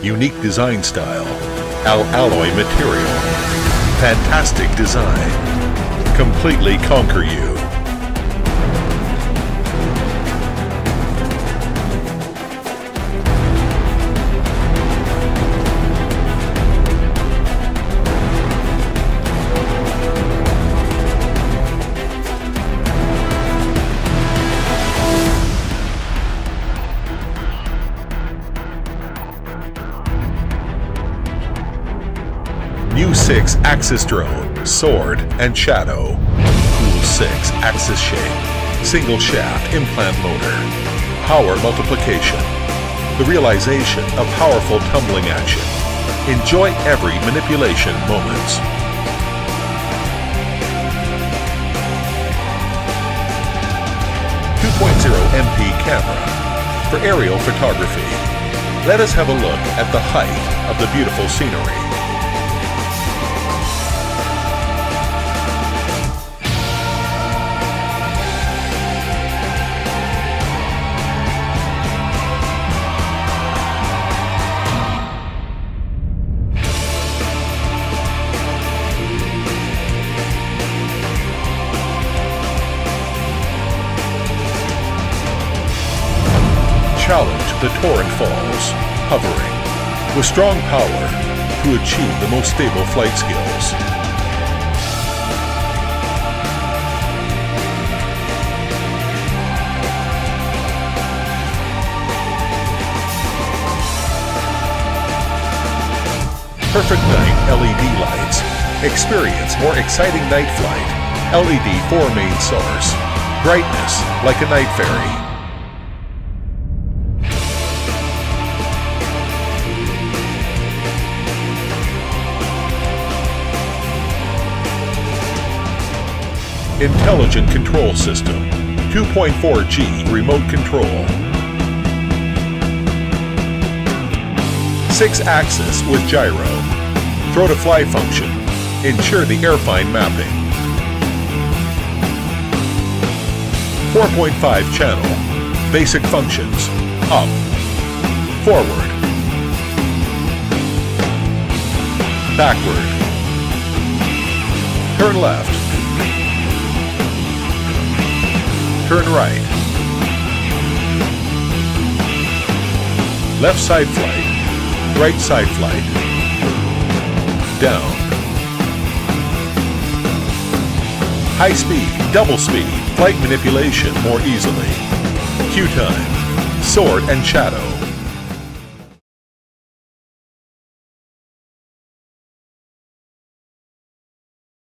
Unique design style. Alloy material. Fantastic design. Completely conquer you. New 6 axis drone, sword, and shadow. Cool 6 axis shape, single shaft implant motor. Power multiplication. The realization of powerful tumbling action. Enjoy every manipulation moments. .0 MP camera for aerial photography. Let us have a look at the height of the beautiful scenery. Challenge the torrent falls, hovering, with strong power to achieve the most stable flight skills. Perfect night LED lights. Experience more exciting night flight. LED 4 main source. Brightness like a night fairy. Intelligent control system, 2.4G remote control. 6-axis with gyro, throw to fly function, ensure the airfine mapping. 4.5 channel, basic functions, up, forward, backward, turn left, turn right. Left side flight, right side flight. Down. High speed, double speed, flight manipulation more easily. Q time, sword and shadow.